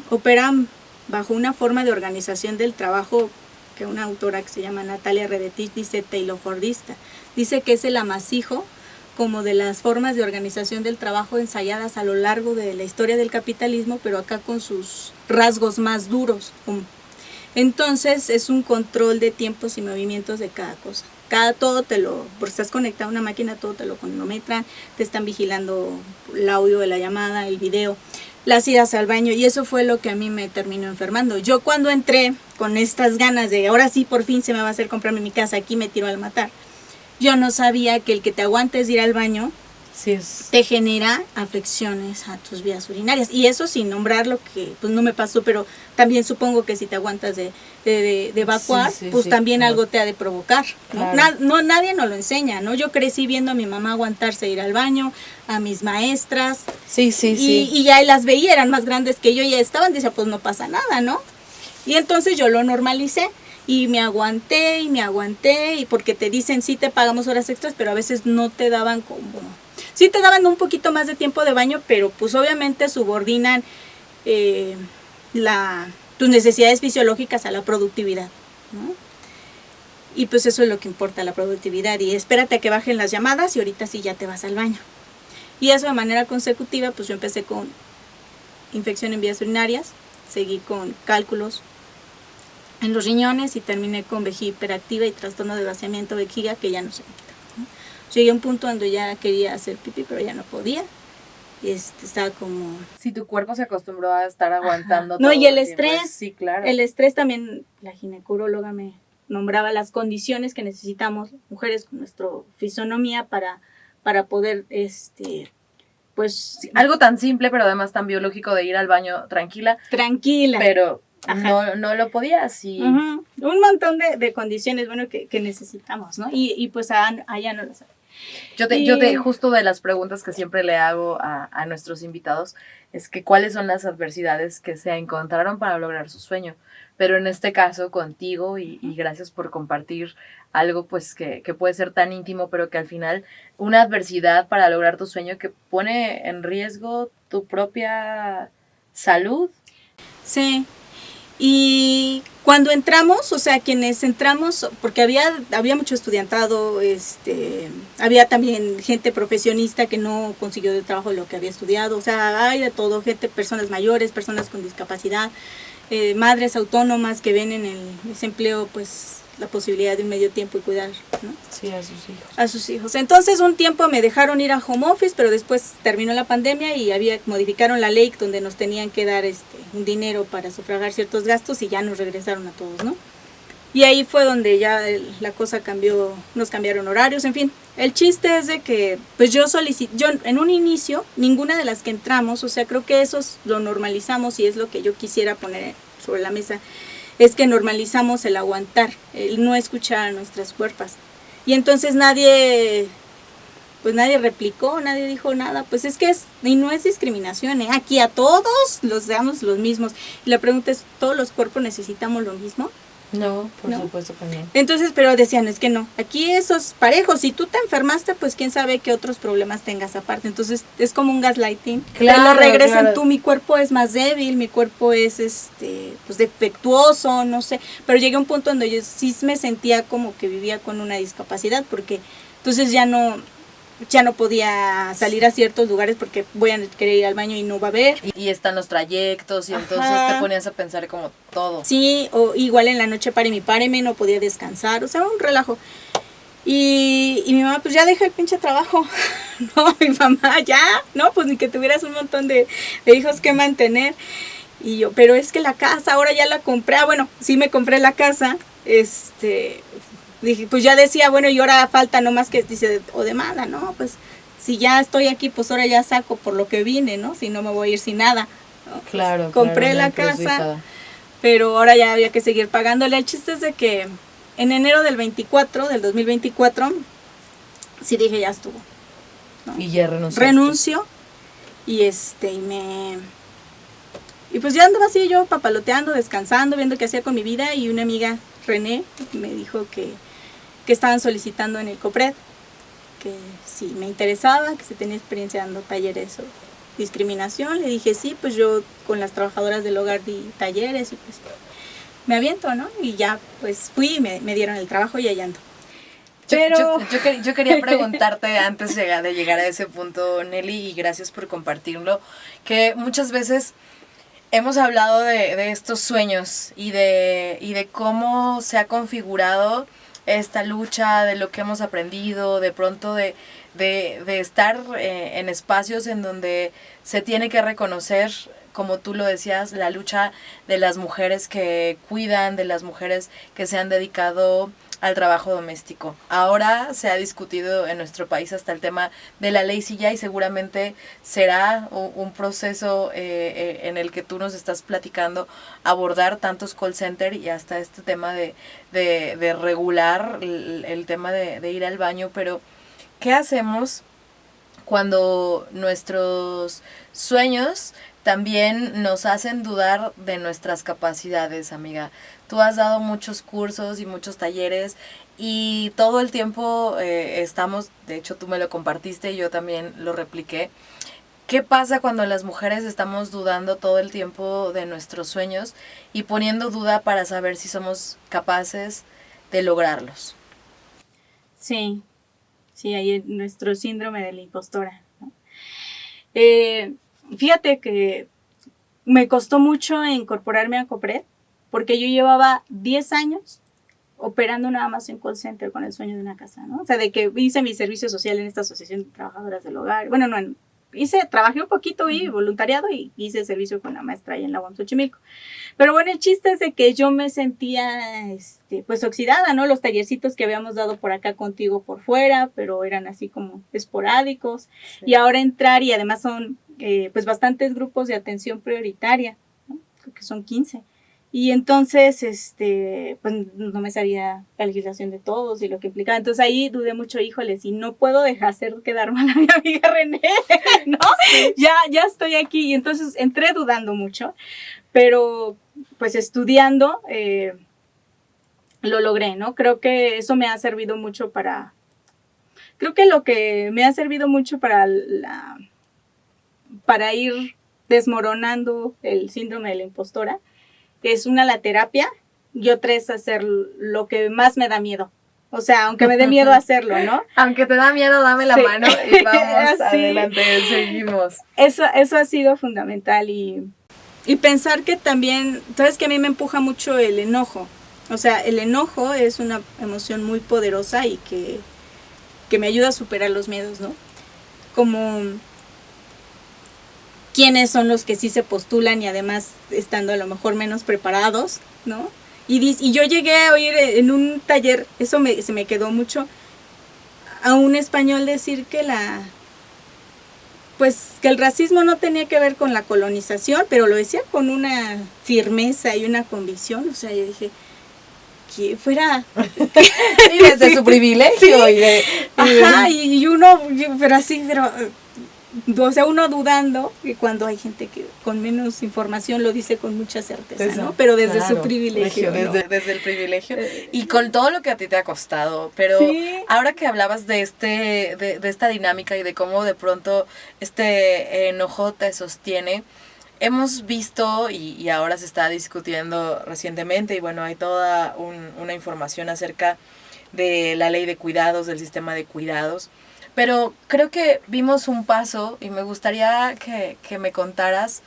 operan bajo una forma de organización del trabajo que una autora que se llama Natalia Redetich dice taylorfordista. Dice que es el amasijo como de las formas de organización del trabajo ensayadas a lo largo de la historia del capitalismo, pero acá con sus rasgos más duros. Entonces es un control de tiempos y movimientos de cada cosa. todo porque estás conectado a una máquina, todo te lo cronometran, te están vigilando el audio de la llamada, el video, las idas al baño, y eso fue lo que a mí me terminó enfermando. Yo cuando entré con estas ganas de ahora sí por fin se me va a hacer comprarme mi casa, aquí me tiro al matar, yo no sabía que el que te aguantes ir al baño te genera afecciones a tus vías urinarias, y eso sin nombrar lo que pues no me pasó, pero también supongo que si te aguantas de evacuar, pues también claro, algo te ha de provocar, ¿no? Claro. Nadie nos lo enseña, ¿no? Yo crecí viendo a mi mamá aguantarse ir al baño, a mis maestras, y ya las veía, eran más grandes que yo, ya estaban, decía, pues no pasa nada, ¿no? Y entonces yo lo normalicé, y me aguanté, y porque te dicen, sí te pagamos horas extras, pero a veces no te daban como... Sí te daban un poquito más de tiempo de baño, pero pues obviamente subordinan tus necesidades fisiológicas a la productividad, ¿no? Y pues eso es lo que importa, la productividad. Y espérate a que bajen las llamadas y ahorita sí ya te vas al baño. Y eso de manera consecutiva, pues yo empecé con infección en vías urinarias, seguí con cálculos en los riñones y terminé con vejiga hiperactiva y trastorno de vaciamiento de vejiga que ya no se me quitaba, ¿no? Llegué a un punto donde ya quería hacer pipí, pero ya no podía. Y estaba como... Si tu cuerpo se acostumbró a estar aguantando. No, todo y el estrés. Tiempo. Sí, claro. El estrés también, la ginecóloga me nombraba las condiciones que necesitamos, mujeres con nuestra fisonomía, para poder, pues... Sí, algo tan simple, pero además tan biológico de ir al baño tranquila. Pero... No lo podías y... Un montón de condiciones, bueno, que necesitamos, ¿no? Y pues allá no lo sabe. Yo justo de las preguntas que siempre le hago a nuestros invitados es que cuáles son las adversidades que se encontraron para lograr su sueño. Pero en este caso contigo y gracias por compartir algo pues que puede ser tan íntimo, pero que al final una adversidad para lograr tu sueño que pone en riesgo tu propia salud. Sí. Y cuando entramos, o sea, quienes entramos, porque había mucho estudiantado, había también gente profesionista que no consiguió el trabajo de lo que había estudiado, o sea, hay de todo, personas mayores, personas con discapacidad, madres autónomas que ven en ese empleo, pues, la posibilidad de un medio tiempo y cuidar, ¿no? Sí, a sus hijos. A sus hijos. Entonces un tiempo me dejaron ir a home office, pero después terminó la pandemia y modificaron la ley donde nos tenían que dar un dinero para sufragar ciertos gastos y ya nos regresaron a todos, ¿no? Y ahí fue donde ya la cosa cambió, nos cambiaron horarios, en fin. El chiste es de que, pues yo en un inicio, ninguna de las que entramos, o sea, creo que eso lo normalizamos y es lo que yo quisiera poner sobre la mesa, es que normalizamos el aguantar, el no escuchar a nuestras cuerpos. Y entonces nadie replicó, nadie dijo nada, pues es que y no es discriminación, ¿eh? Aquí a todos los damos los mismos. Y la pregunta es, ¿todos los cuerpos necesitamos lo mismo? No, por supuesto que no. Entonces, pero decían, es que no, aquí esos parejos, si tú te enfermaste, pues quién sabe qué otros problemas tengas aparte. Entonces, es como un gaslighting. Claro, te lo regresan claro. Tú, mi cuerpo es más débil, mi cuerpo es pues defectuoso, no sé. Pero llegué a un punto donde yo sí me sentía como que vivía con una discapacidad, porque entonces ya no podía salir a ciertos lugares porque voy a querer ir al baño y no va a haber. Y están los trayectos y entonces te ponías a pensar como todo. Sí, o igual en la noche páreme, no podía descansar, o sea, un relajo. Y mi mamá, pues ya deja el pinche trabajo. No, mi mamá, ya, no, pues ni que tuvieras un montón de hijos que mantener. Y yo, pero es que la casa, ahora ya la compré. Bueno, sí me compré la casa, dije, pues ya decía, bueno, y ahora falta nomás que dice, o demanda, ¿no? Pues si ya estoy aquí, pues ahora ya saco por lo que vine, ¿no? Si no me voy a ir sin nada, ¿no? Claro, compré la casa, pero ahora ya había que seguir pagándole. El chiste es de que en enero del 2024, sí dije, ya estuvo, ¿no? Y ya renuncio, y y pues ya andaba así yo papaloteando, descansando, viendo qué hacía con mi vida, y una amiga, René, me dijo que estaban solicitando en el COPRED, que si me interesaba, que si tenía experiencia dando talleres o discriminación. Le dije sí, pues yo con las trabajadoras del hogar di talleres y pues me aviento, ¿no? Y ya pues fui y me dieron el trabajo y allá ando. Pero yo quería preguntarte antes de llegar a ese punto, Nelly, y gracias por compartirlo, que muchas veces hemos hablado de estos sueños y de cómo se ha configurado esta lucha, de lo que hemos aprendido, de pronto de estar en espacios en donde se tiene que reconocer, como tú lo decías, la lucha de las mujeres que cuidan, de las mujeres que se han dedicado al trabajo doméstico. Ahora se ha discutido en nuestro país hasta el tema de la ley silla y seguramente será un proceso en el que tú nos estás platicando, abordar tantos call center y hasta este tema de regular el tema de ir al baño. Pero ¿qué hacemos cuando nuestros sueños también nos hacen dudar de nuestras capacidades, amiga? Tú has dado muchos cursos y muchos talleres y todo el tiempo estamos, de hecho tú me lo compartiste y yo también lo repliqué. ¿Qué pasa cuando las mujeres estamos dudando todo el tiempo de nuestros sueños y poniendo duda para saber si somos capaces de lograrlos? Sí, sí, hay nuestro síndrome de la impostora, ¿no? Fíjate que me costó mucho incorporarme a Copred, porque yo llevaba 10 años operando nada más en call center con el sueño de una casa, ¿no? O sea, de que hice mi servicio social en esta asociación de trabajadoras del hogar. Bueno, no, trabajé un poquito y voluntariado y hice servicio con la maestra ahí en la UAM Xochimilco. Pero bueno, el chiste es de que yo me sentía, pues oxidada, ¿no? Los tallercitos que habíamos dado por acá contigo por fuera, pero eran así como esporádicos. Sí. Y ahora entrar, y además son, pues bastantes grupos de atención prioritaria, ¿no? Creo que son 15. Y entonces, pues no me sabía la legislación de todos y lo que implicaba. Entonces ahí dudé mucho, híjoles, y no puedo dejar hacer quedar mal a mi amiga René, ¿no? Sí. Ya estoy aquí. Y entonces entré dudando mucho, pero pues estudiando lo logré, ¿no? Creo que eso me ha servido mucho para ir desmoronando el síndrome de la impostora. Es una, la terapia, y otra es hacer lo que más me da miedo. O sea, aunque me dé miedo hacerlo, ¿no? Aunque te da miedo, dame la mano y vamos adelante, seguimos. Eso ha sido fundamental y pensar que también, sabes que a mí me empuja mucho el enojo. O sea, el enojo es una emoción muy poderosa y que me ayuda a superar los miedos, ¿no? Como quiénes son los que sí se postulan y además estando a lo mejor menos preparados, ¿no? Y yo llegué a oír en un taller, eso se me quedó mucho, a un español decir que que el racismo no tenía que ver con la colonización, pero lo decía con una firmeza y una convicción. O sea, yo dije, que fuera... Sí, desde su privilegio. Sí. Y uno, o sea, uno dudando, que cuando hay gente que con menos información lo dice con mucha certeza, ¿no? Pero desde su privilegio. Desde el privilegio. Y con todo lo que a ti te ha costado. Pero sí. Ahora que hablabas de esta dinámica y de cómo de pronto este enojo te sostiene, hemos visto, y ahora se está discutiendo recientemente, y bueno, hay toda una información acerca de la ley de cuidados, del sistema de cuidados. Pero creo que vimos un paso y me gustaría que me contaras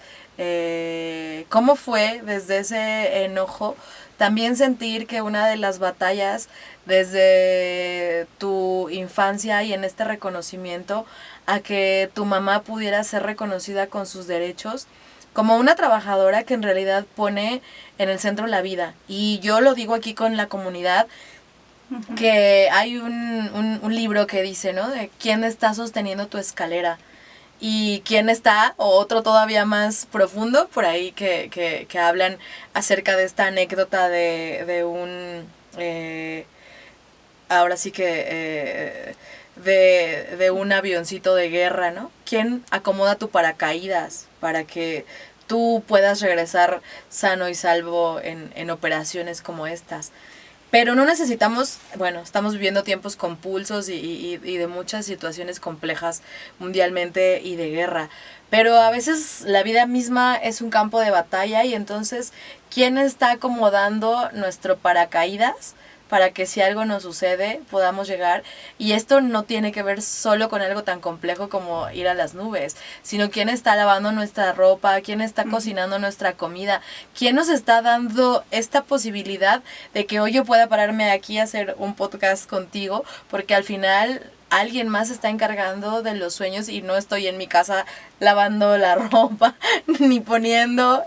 cómo fue desde ese enojo también sentir que una de las batallas desde tu infancia y en este reconocimiento a que tu mamá pudiera ser reconocida con sus derechos como una trabajadora que en realidad pone en el centro la vida. Y yo lo digo aquí con la comunidad, que hay un libro que dice, ¿no? De quién está sosteniendo tu escalera y quién está, o otro todavía más profundo, por ahí que hablan acerca de esta anécdota de un, ahora sí que, de un avioncito de guerra, ¿no? ¿Quién acomoda tu paracaídas para que tú puedas regresar sano y salvo en operaciones como estas? Pero no necesitamos, bueno, estamos viviendo tiempos convulsos y de muchas situaciones complejas mundialmente y de guerra. Pero a veces la vida misma es un campo de batalla y entonces, ¿quién está acomodando nuestro paracaídas para que si algo nos sucede podamos llegar. Y esto no tiene que ver solo con algo tan complejo como ir a las nubes, sino quién está lavando nuestra ropa, quién está cocinando nuestra comida, quién nos está dando esta posibilidad de que hoy yo pueda pararme aquí a hacer un podcast contigo, porque al final alguien más está encargando de los sueños y no estoy en mi casa lavando la ropa ni poniendo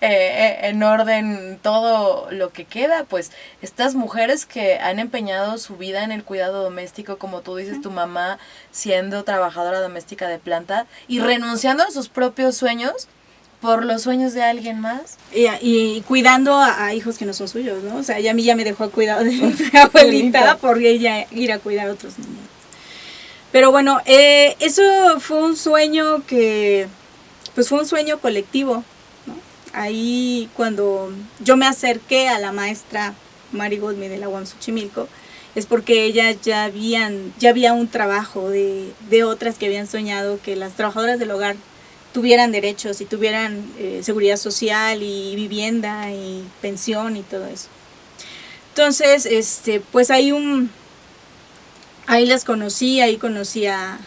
en orden todo lo que queda. Pues estas mujeres que han empeñado su vida en el cuidado doméstico, como tú dices, tu mamá siendo trabajadora doméstica de planta y renunciando a sus propios sueños por los sueños de alguien más. Y cuidando a hijos que no son suyos, ¿no? O sea, ella a mí ya me dejó a cuidado de mi abuelita por ella ir a cuidar a otros niños. Pero bueno, eso fue un sueño pues fue un sueño colectivo, ¿no? Ahí cuando yo me acerqué a la maestra Mari Goldman de la UAM Xochimilco, es porque ella ya había un trabajo de otras que habían soñado que las trabajadoras del hogar tuvieran derechos y tuvieran seguridad social y vivienda y pensión y todo eso. Entonces, pues ahí las conocí, ahí conocí a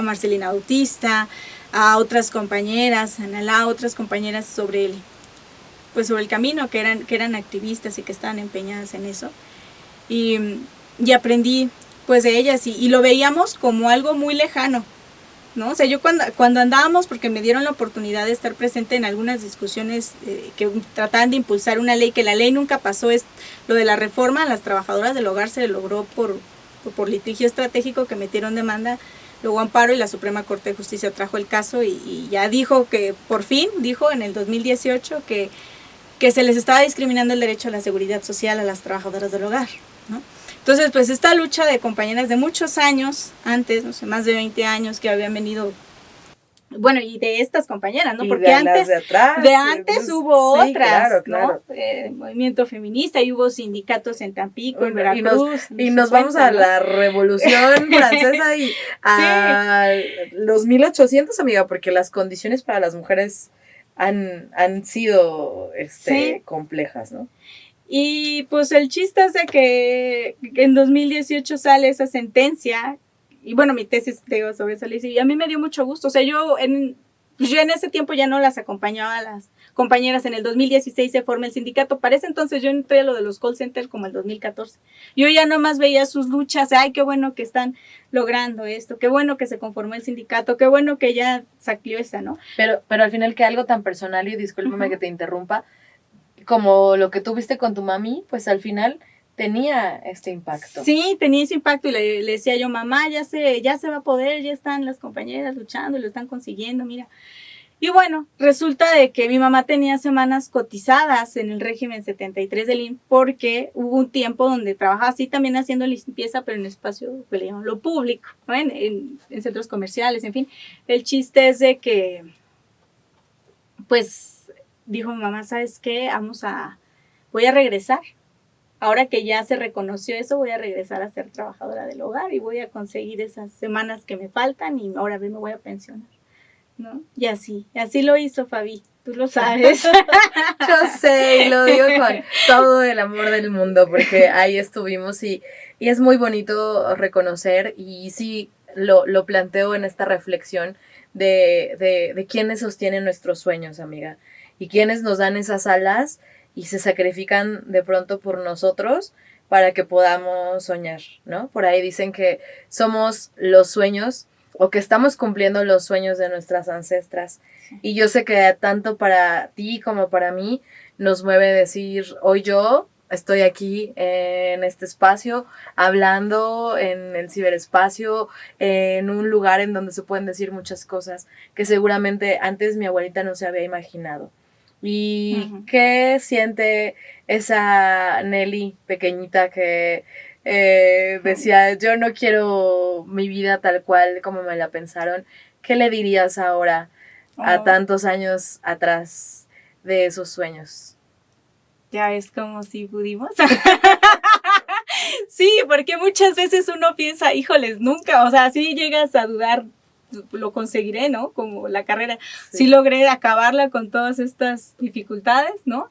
Marcelina Bautista, a otras compañeras, a Nalá, otras compañeras sobre el camino, que eran activistas y que estaban empeñadas en eso. Y aprendí pues de ellas y lo veíamos como algo muy lejano, ¿no? O sea, yo cuando andábamos, porque me dieron la oportunidad de estar presente en algunas discusiones que trataban de impulsar una ley, que la ley nunca pasó, es lo de la reforma a las trabajadoras del hogar, se logró por litigio estratégico, que metieron demanda, luego amparo, y la Suprema Corte de Justicia trajo el caso y ya dijo que, por fin, dijo en el 2018 que se les estaba discriminando el derecho a la seguridad social a las trabajadoras del hogar, ¿no? Entonces, pues esta lucha de compañeras de muchos años, antes, no sé, más de 20 años que habían venido, bueno, y de estas compañeras, ¿no? Porque antes hubo sí, otras, claro. ¿no? Movimiento feminista, y hubo sindicatos en Tampico, en Veracruz. Y nos vamos a la Revolución Francesa y a los 1800, amiga, porque las condiciones para las mujeres han sido complejas, ¿no? Y pues el chiste es de que en 2018 sale esa sentencia, y bueno, mi tesis sobre esa ley, y a mí me dio mucho gusto. O sea, yo en ese tiempo ya no las acompañaba a las compañeras. En el 2016 se forma el sindicato. Para ese entonces yo entré a lo de los call centers como el 2014. Yo ya nomás veía sus luchas, ay, qué bueno que están logrando esto, qué bueno que se conformó el sindicato, qué bueno que ya salió esa, ¿no? Pero al final, que algo tan personal, y discúlpame que te interrumpa, como lo que tuviste con tu mami, pues al final tenía este impacto. Sí, tenía ese impacto, y le decía yo, mamá, ya se va a poder, ya están las compañeras luchando, lo están consiguiendo, mira. Y bueno, resulta de que mi mamá tenía semanas cotizadas en el régimen 73 del IMSS, porque hubo un tiempo donde trabajaba así también haciendo limpieza, pero en espacio, que le llaman lo público, ¿no? en centros comerciales, en fin. El chiste es de que, pues, dijo mi mamá, ¿sabes qué? Voy a regresar. Ahora que ya se reconoció eso, voy a regresar a ser trabajadora del hogar y voy a conseguir esas semanas que me faltan, y ahora me voy a pensionar, ¿no? Y así lo hizo Fabi, tú lo sabes. Yo sé, y lo digo con todo el amor del mundo, porque ahí estuvimos y es muy bonito reconocer, y sí lo planteo en esta reflexión de quiénes sostienen nuestros sueños, amiga, y quiénes nos dan esas alas y se sacrifican de pronto por nosotros para que podamos soñar, ¿no? Por ahí dicen que somos los sueños, o que estamos cumpliendo los sueños de nuestras ancestras. Y yo sé que tanto para ti como para mí nos mueve decir, hoy yo estoy aquí en este espacio, hablando en el ciberespacio, en un lugar en donde se pueden decir muchas cosas que seguramente antes mi abuelita no se había imaginado. ¿Y qué siente esa Nelly pequeñita que decía, yo no quiero mi vida tal cual como me la pensaron? ¿Qué le dirías ahora, a tantos años atrás, de esos sueños? Ya es como si pudimos. Sí, porque muchas veces uno piensa, híjoles, nunca, o sea, sí llegas a dudar, lo conseguiré, ¿no? Como la carrera, sí logré acabarla con todas estas dificultades, ¿no?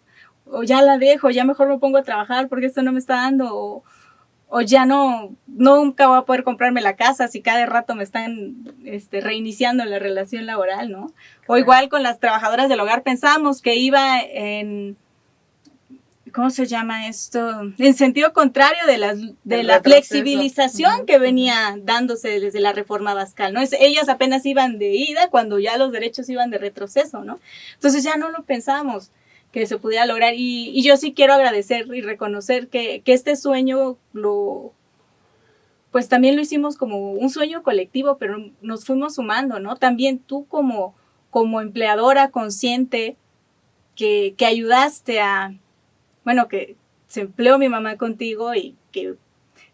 o ya la dejo, ya mejor me pongo a trabajar porque esto no me está dando, o ya nunca voy a poder comprarme la casa si cada rato me están reiniciando la relación laboral, ¿no? O igual con las trabajadoras del hogar, pensamos que iba en, ¿cómo se llama esto? En sentido contrario de la flexibilización que venía dándose desde la reforma Bascal, ¿no? Ellas apenas iban de ida cuando ya los derechos iban de retroceso, ¿no? Entonces ya no lo pensamos que se pudiera lograr, y yo sí quiero agradecer y reconocer que este sueño pues también lo hicimos como un sueño colectivo, pero nos fuimos sumando, ¿no? También tú como empleadora consciente que ayudaste que se empleó mi mamá contigo y que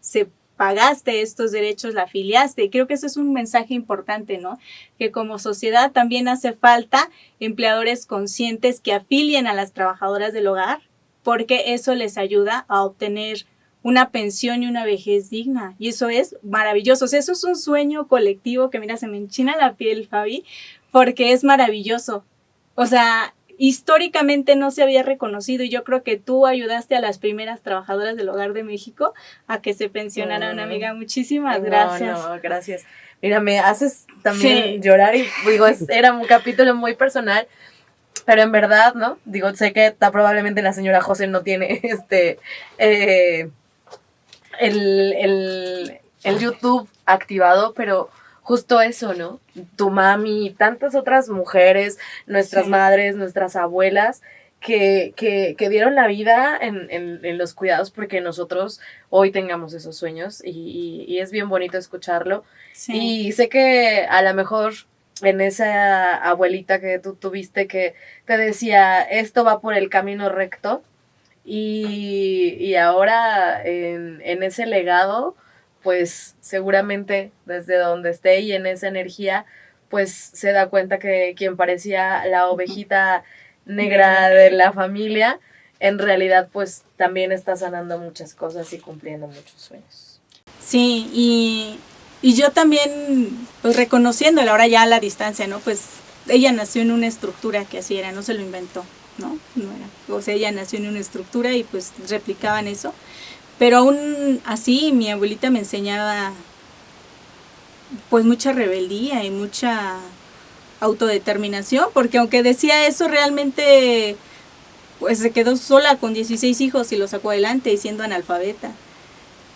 se pagaste estos derechos, la afiliaste, y creo que eso es un mensaje importante, ¿no? Que como sociedad también hace falta empleadores conscientes que afilien a las trabajadoras del hogar, porque eso les ayuda a obtener una pensión y una vejez digna, y eso es maravilloso. O sea, eso es un sueño colectivo que, mira, se me enchina la piel, Fabi, porque es maravilloso. O sea, históricamente no se había reconocido, y yo creo que tú ayudaste a las primeras trabajadoras del hogar de México a que se pensionaran, amiga. Muchísimas gracias. No, gracias. Mira, me haces también llorar, y digo, era un capítulo muy personal, pero en verdad, ¿no? Digo, sé que probablemente la señora José no tiene el YouTube activado, pero justo eso, ¿no? Tu mami y tantas otras mujeres, nuestras madres, nuestras abuelas, que dieron la vida en los cuidados porque nosotros hoy tengamos esos sueños, y es bien bonito escucharlo. Sí. Y sé que a lo mejor en esa abuelita que tú tuviste que te decía, esto va por el camino recto, y ahora en ese legado, pues seguramente desde donde esté y en esa energía, pues se da cuenta que quien parecía la ovejita negra de la familia, en realidad pues también está sanando muchas cosas y cumpliendo muchos sueños. Sí, y yo también, pues reconociéndola ahora ya a la distancia, ¿no? Pues ella nació en una estructura que así era, no se lo inventó, ¿no? No era, o sea, ella nació en una estructura y pues replicaban eso. Pero aún así mi abuelita me enseñaba pues mucha rebeldía y mucha autodeterminación, porque aunque decía eso, realmente pues se quedó sola con 16 hijos y los sacó adelante y siendo analfabeta,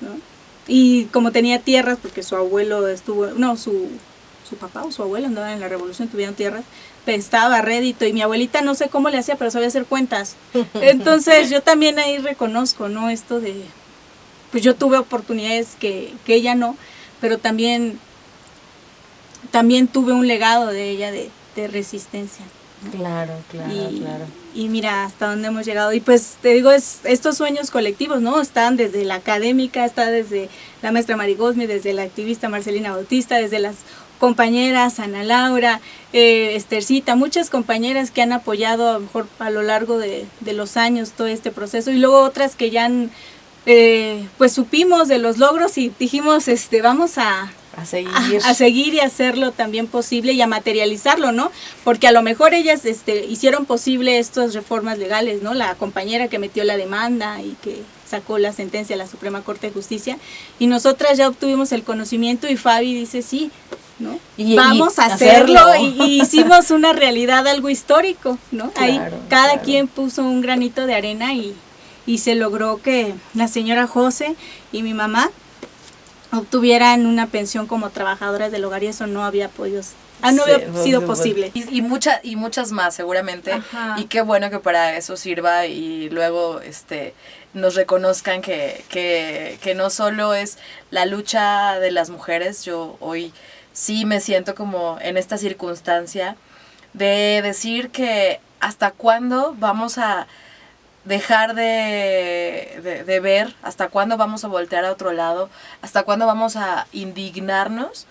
¿no? Y como tenía tierras, porque su abuelo su papá o su abuelo andaban en la revolución, tuvieron tierras, estaba rédito, y mi abuelita no sé cómo le hacía, pero sabía hacer cuentas. Entonces yo también ahí reconozco, ¿no? Esto de, pues yo tuve oportunidades que ella no, pero también tuve un legado de ella de resistencia, ¿no? Claro. Y mira hasta dónde hemos llegado. Y pues te digo, estos sueños colectivos, ¿no? Están desde la académica, está desde la maestra Marigosmi, desde la activista Marcelina Bautista, desde las compañeras Ana Laura, Estercita, muchas compañeras que han apoyado a lo mejor a lo largo de los años todo este proceso, y luego otras que ya han pues supimos de los logros y dijimos, vamos a seguir y hacerlo también posible y a materializarlo, ¿no? Porque a lo mejor ellas hicieron posible estas reformas legales, ¿no? La compañera que metió la demanda y que sacó la sentencia a la Suprema Corte de Justicia, y nosotras ya obtuvimos el conocimiento, y Fabi dice sí, ¿no? Vamos a hacerlo. Y hicimos una realidad, algo histórico, ¿no? Claro, ahí cada quien puso un granito de arena, y se logró que la señora José y mi mamá obtuvieran una pensión como trabajadoras del hogar, y eso no había sido posible. Y muchas más seguramente. Ajá. Y qué bueno que para eso sirva, y luego nos reconozcan que no solo es la lucha de las mujeres. Yo hoy sí me siento como en esta circunstancia de decir que hasta cuándo vamos a dejar de ver, hasta cuándo vamos a voltear a otro lado, hasta cuándo vamos a indignarnos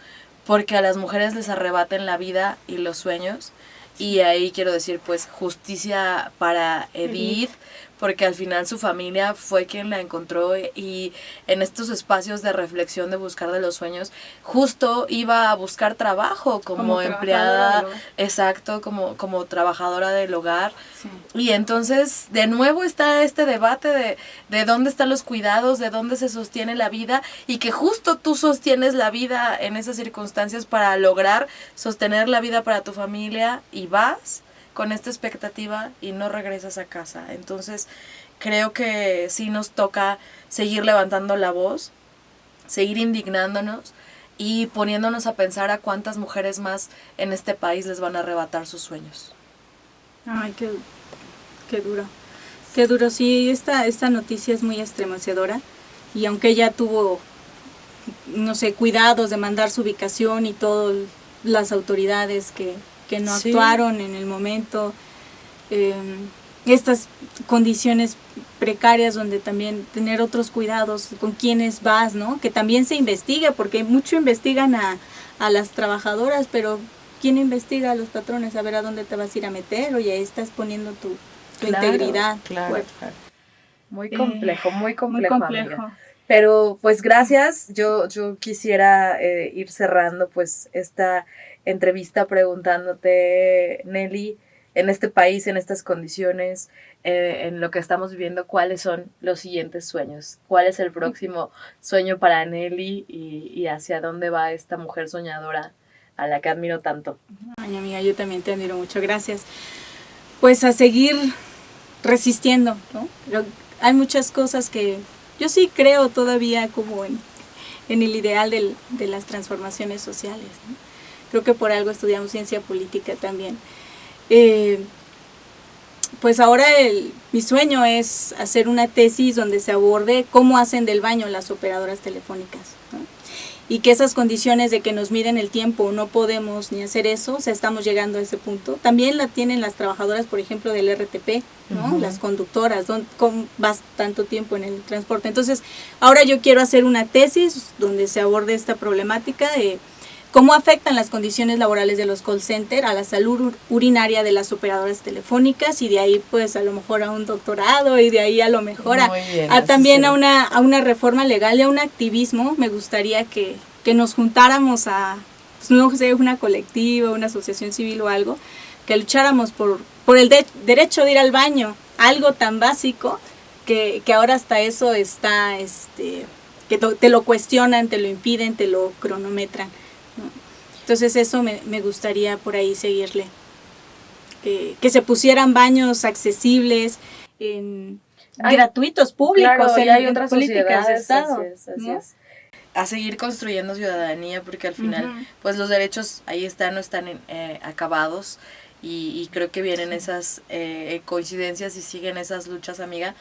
porque a las mujeres les arrebaten la vida y los sueños. Y ahí quiero decir, pues, justicia para Edith, porque al final su familia fue quien la encontró y en estos espacios de reflexión de buscar de los sueños, justo iba a buscar trabajo como empleada, exacto, como trabajadora del hogar. Sí. Y entonces de nuevo está este debate de dónde están los cuidados, de dónde se sostiene la vida, y que justo tú sostienes la vida en esas circunstancias para lograr sostener la vida para tu familia, y vas con esta expectativa y no regresas a casa. Entonces creo que sí nos toca seguir levantando la voz, seguir indignándonos y poniéndonos a pensar a cuántas mujeres más en este país les van a arrebatar sus sueños. Ay, qué duro. Qué duro, sí, esta noticia es muy estremecedora, y aunque ella tuvo, no sé, cuidados de mandar su ubicación y todas las autoridades que no Sí. actuaron en el momento, estas condiciones precarias donde también tener otros cuidados con quienes vas, ¿no? Que también se investigue, porque mucho investigan a las trabajadoras, pero ¿quién investiga a los patrones? A ver a dónde te vas a ir a meter, oye, ahí estás poniendo tu integridad. Claro, fuerte. claro. Muy complejo, muy complejo, Muy complejo. amiga. Pero pues gracias, yo quisiera ir cerrando pues esta entrevista preguntándote, Nelly, en este país, en estas condiciones, en lo que estamos viviendo, ¿cuáles son los siguientes sueños? ¿Cuál es el próximo sueño para Nelly y hacia dónde va esta mujer soñadora a la que admiro tanto? Ay, amiga, yo también te admiro mucho, gracias. Pues a seguir resistiendo, ¿no? Pero hay muchas cosas que yo sí creo todavía como en el ideal de las transformaciones sociales, ¿no? Creo que por algo estudiamos ciencia política también. Pues ahora mi sueño es hacer una tesis donde se aborde cómo hacen del baño las operadoras telefónicas, ¿no? Y que esas condiciones de que nos miden el tiempo no podemos ni hacer eso, o sea, estamos llegando a ese punto. También la tienen las trabajadoras, por ejemplo, del RTP, ¿no? Uh-huh. Las conductoras, ¿cómo vas tanto tiempo en el transporte? Entonces, ahora yo quiero hacer una tesis donde se aborde esta problemática de cómo afectan las condiciones laborales de los call centers a la salud urinaria de las operadoras telefónicas, y de ahí pues a lo mejor a un doctorado, y de ahí a lo mejor también a una reforma legal y a un activismo. Me gustaría que nos juntáramos a, pues, no sé, una colectiva, una asociación civil o algo, que lucháramos por el derecho de ir al baño, algo tan básico que ahora hasta eso está, que te lo cuestionan, te lo impiden, te lo cronometran. Entonces eso me gustaría por ahí seguirle, que se pusieran baños accesibles, gratuitos, públicos, claro, en, y hay en otras políticas de sociedades, Estado, así ¿no? es. A seguir construyendo ciudadanía, porque al final, Uh-huh. pues los derechos ahí están, no están acabados, y creo que vienen esas coincidencias y siguen esas luchas, amiga.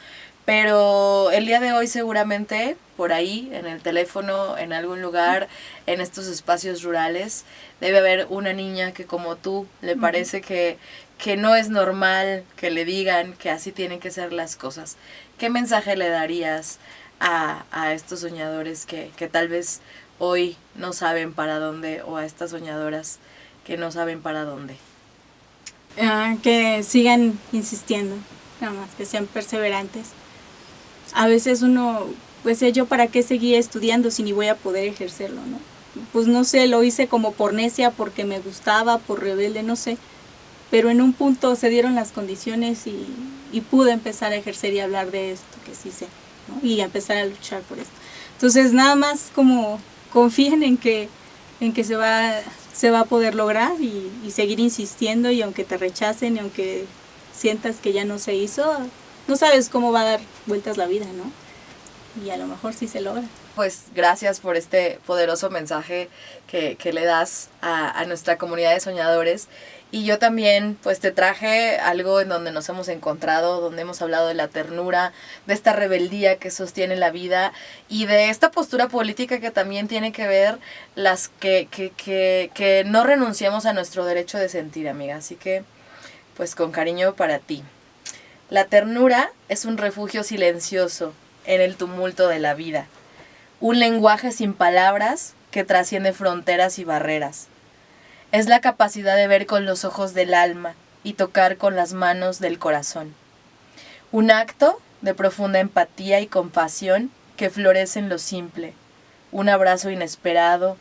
Pero el día de hoy seguramente por ahí, en el teléfono, en algún lugar, en estos espacios rurales, debe haber una niña que como tú le parece que no es normal que le digan que así tienen que ser las cosas. ¿Qué mensaje le darías a estos soñadores que tal vez hoy no saben para dónde, o a estas soñadoras que no saben para dónde? Que sigan insistiendo, nada más, que sean perseverantes. A veces uno, pues yo para qué seguía estudiando si ni voy a poder ejercerlo, ¿no? Pues no sé, lo hice como por necia, porque me gustaba, por rebelde, no sé. Pero en un punto se dieron las condiciones y pude empezar a ejercer y hablar de esto que sí sé, ¿no? Y a empezar a luchar por esto. Entonces nada más como confíen en que se va a poder lograr, y seguir insistiendo, y aunque te rechacen y aunque sientas que ya no se hizo, no sabes cómo va a dar vueltas la vida, ¿no? Y a lo mejor sí se logra. Pues gracias por este poderoso mensaje que le das a nuestra comunidad de soñadores. Y yo también pues te traje algo en donde nos hemos encontrado, donde hemos hablado de la ternura, de esta rebeldía que sostiene la vida, y de esta postura política que también tiene que ver que no renunciemos a nuestro derecho de sentir, amiga. Así que pues con cariño para ti. La ternura es un refugio silencioso en el tumulto de la vida. Un lenguaje sin palabras que trasciende fronteras y barreras. Es la capacidad de ver con los ojos del alma y tocar con las manos del corazón. Un acto de profunda empatía y compasión que florece en lo simple. Un abrazo inesperado,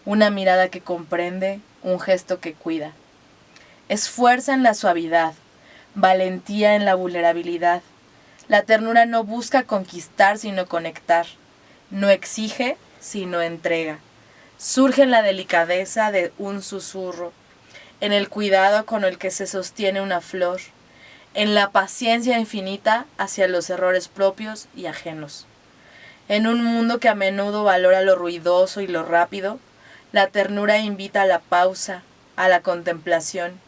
una mirada que comprende, un gesto que cuida. Es fuerza en la suavidad, valentía en la vulnerabilidad. La ternura no busca conquistar sino conectar. No exige sino entrega. Surge en la delicadeza de un susurro, en el cuidado con el que se sostiene una flor, en la paciencia infinita hacia los errores propios y ajenos. En un mundo que a menudo valora lo ruidoso y lo rápido, la ternura invita a la pausa, a la contemplación.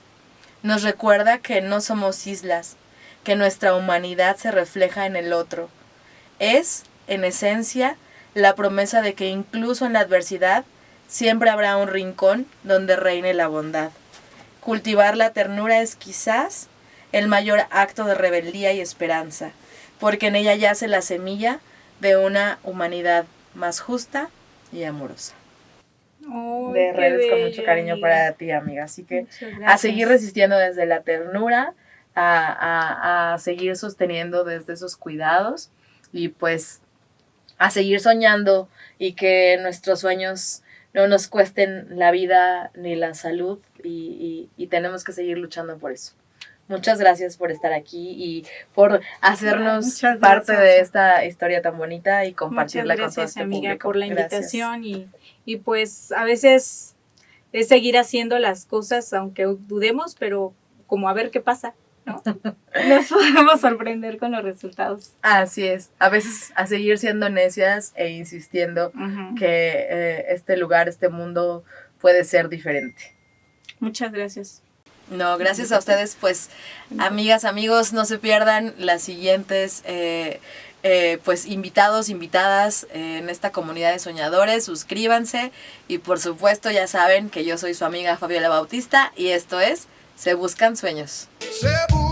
Nos recuerda que no somos islas, que nuestra humanidad se refleja en el otro. Es, en esencia, la promesa de que incluso en la adversidad siempre habrá un rincón donde reine la bondad. Cultivar la ternura es quizás el mayor acto de rebeldía y esperanza, porque en ella yace la semilla de una humanidad más justa y amorosa. Oh, De qué redes con bello, mucho cariño amiga. para ti, amiga. Así que Muchas a gracias. seguir resistiendo desde la ternura, a seguir sosteniendo desde esos cuidados y pues a seguir soñando y que nuestros sueños no nos cuesten la vida ni la salud y tenemos que seguir luchando por eso. Muchas gracias por estar aquí y por hacernos Muchas parte gracias. de esta historia tan bonita y Muchas compartirla con todo gracias, este amiga, público. por la Gracias. invitación y pues a veces es seguir haciendo las cosas aunque dudemos, pero como a ver qué pasa, ¿no? Nos podemos sorprender con los resultados. Así es, a veces a seguir siendo necias e insistiendo Ujú. que este lugar, este mundo puede ser diferente. Muchas gracias. No, gracias a ustedes, pues, amigas, amigos, no se pierdan las siguientes, pues, invitados, invitadas en esta comunidad de soñadores, suscríbanse y por supuesto ya saben que yo soy su amiga Fabiola Bautista y esto es Se Buscan Sueños. Se buscan